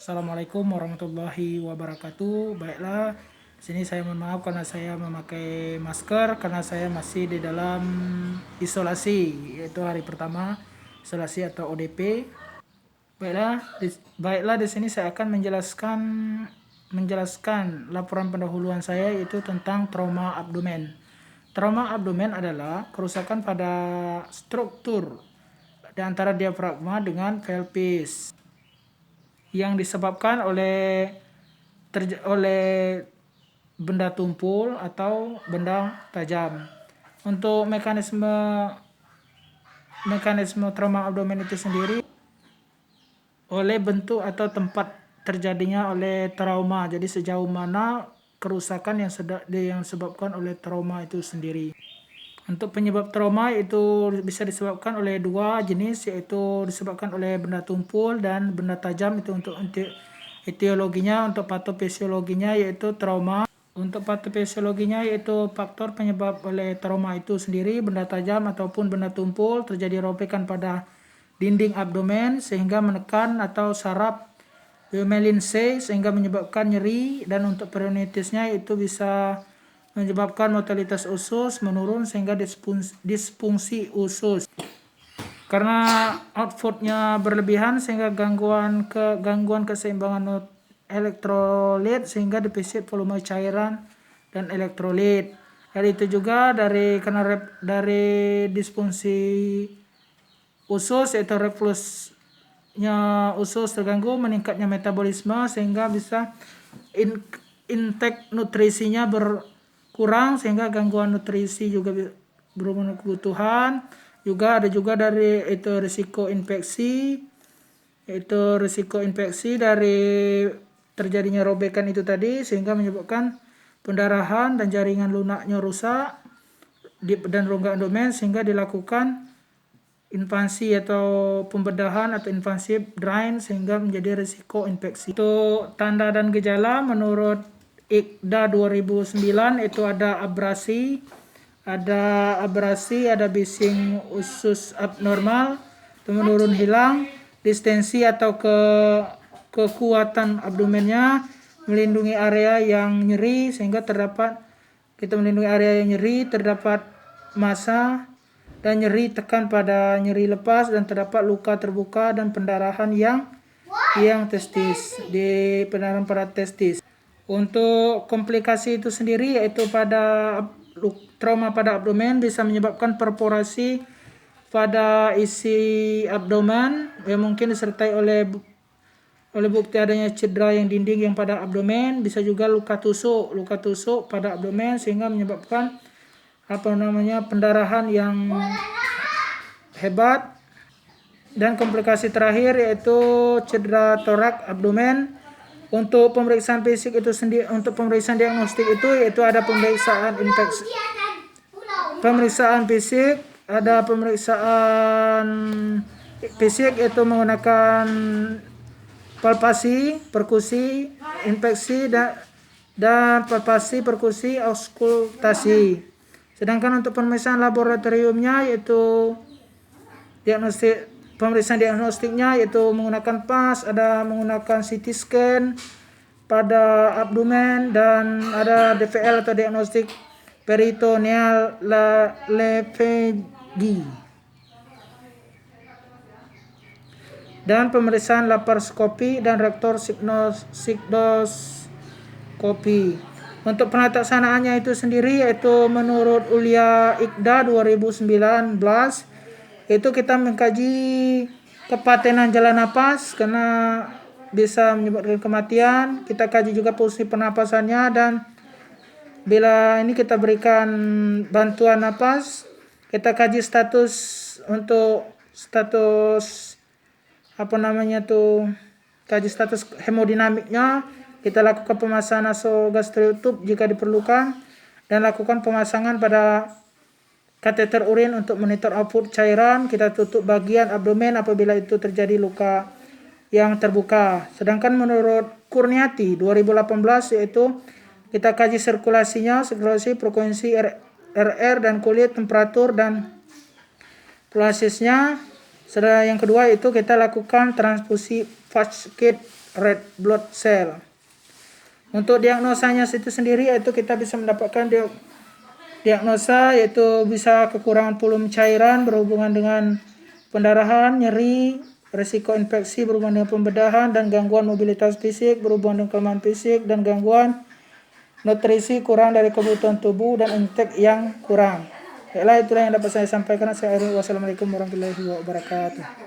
Assalamualaikum warahmatullahi wabarakatuh. Baiklah, di sini saya mohon maaf karena saya memakai masker karena saya masih di dalam isolasi, yaitu hari pertama isolasi atau ODP. Baiklah, di sini saya akan menjelaskan laporan pendahuluan saya, yaitu tentang trauma abdomen. Trauma abdomen adalah kerusakan pada struktur di antara diafragma dengan pelvis yang disebabkan oleh benda tumpul atau benda tajam. Untuk mekanisme trauma abdomen itu sendiri oleh bentuk atau tempat terjadinya oleh trauma. Jadi sejauh mana kerusakan yang disebabkan oleh trauma itu sendiri. Untuk penyebab trauma itu bisa disebabkan oleh dua jenis, yaitu disebabkan oleh benda tumpul dan benda tajam. Itu untuk etiologinya. Untuk patofisiologinya yaitu trauma. Untuk patofisiologinya yaitu faktor penyebab oleh trauma itu sendiri, benda tajam ataupun benda tumpul, terjadi robekan pada dinding abdomen sehingga menekan atau saraf myelin C sehingga menyebabkan nyeri. Dan untuk peritonitisnya itu bisa menyebabkan motilitas usus menurun sehingga disfungsi usus karena outputnya berlebihan sehingga gangguan keseimbangan elektrolit sehingga defisit volume cairan dan elektrolit. Dan itu juga dari disfungsi usus, yaitu reflusnya usus terganggu, meningkatnya metabolisme sehingga bisa intake nutrisinya berkurang sehingga gangguan nutrisi juga berhubungan kebutuhan. Juga ada dari itu risiko infeksi, dari terjadinya robekan itu tadi sehingga menyebabkan pendarahan dan jaringan lunaknya rusak dan rongga abdomen sehingga dilakukan invasi atau pembedahan atau invasive drain sehingga menjadi risiko infeksi. Untuk tanda dan gejala menurut IQDA 2009 itu ada abrasi, ada bising usus abnormal, menurun hilang, distensi atau kekuatan abdomennya, melindungi area yang nyeri sehingga terdapat massa dan nyeri tekan pada nyeri lepas dan terdapat luka terbuka dan pendarahan yang testis di pendarahan pada testis. Untuk komplikasi itu sendiri yaitu pada trauma pada abdomen bisa menyebabkan perforasi pada isi abdomen yang mungkin disertai oleh bukti adanya cedera yang dinding yang pada abdomen. Bisa juga luka tusuk pada abdomen sehingga menyebabkan pendarahan yang hebat. Dan komplikasi terakhir yaitu cedera torak abdomen. Untuk pemeriksaan fisik itu sendiri, untuk pemeriksaan diagnostik itu yaitu ada pemeriksaan fisik yaitu menggunakan palpasi, perkusi, infeksi dan palpasi, perkusi, auskultasi. Sedangkan untuk pemeriksaan laboratoriumnya yaitu pemeriksaan diagnostiknya yaitu menggunakan PAS, ada menggunakan CT scan pada abdomen, dan ada DVL atau diagnostik peritoneal levogi, dan pemeriksaan laparoskopi dan rektor sigmoidoskopi. Untuk penataksanaannya itu sendiri yaitu menurut Ulia IQDA 2019 itu kita mengkaji kepatenan jalan napas karena bisa menyebabkan kematian. Kita kaji juga posisi pernapasannya, dan bila ini kita berikan bantuan napas, kita kaji status kaji status hemodinamiknya. Kita lakukan pemasangan nasogastric tube jika diperlukan, dan lakukan pemasangan pada kateter urin untuk monitor output cairan. Kita tutup bagian abdomen apabila itu terjadi luka yang terbuka. Sedangkan menurut Kurniati 2018 yaitu kita kaji sirkulasi, frekuensi RR dan kulit, temperatur dan fluidisnya. Sedangkan yang kedua itu kita lakukan transfusi vasket red blood cell. Untuk diagnosanya itu sendiri yaitu kita bisa mendapatkan diagnosa yaitu bisa kekurangan volume cairan berhubungan dengan pendarahan, nyeri, resiko infeksi berhubungan dengan pembedahan, dan gangguan mobilitas fisik berhubungan dengan kelemahan fisik, dan gangguan nutrisi kurang dari kebutuhan tubuh, dan intake yang kurang. Baiklah, itulah yang dapat saya sampaikan. Wassalamualaikum warahmatullahi wabarakatuh.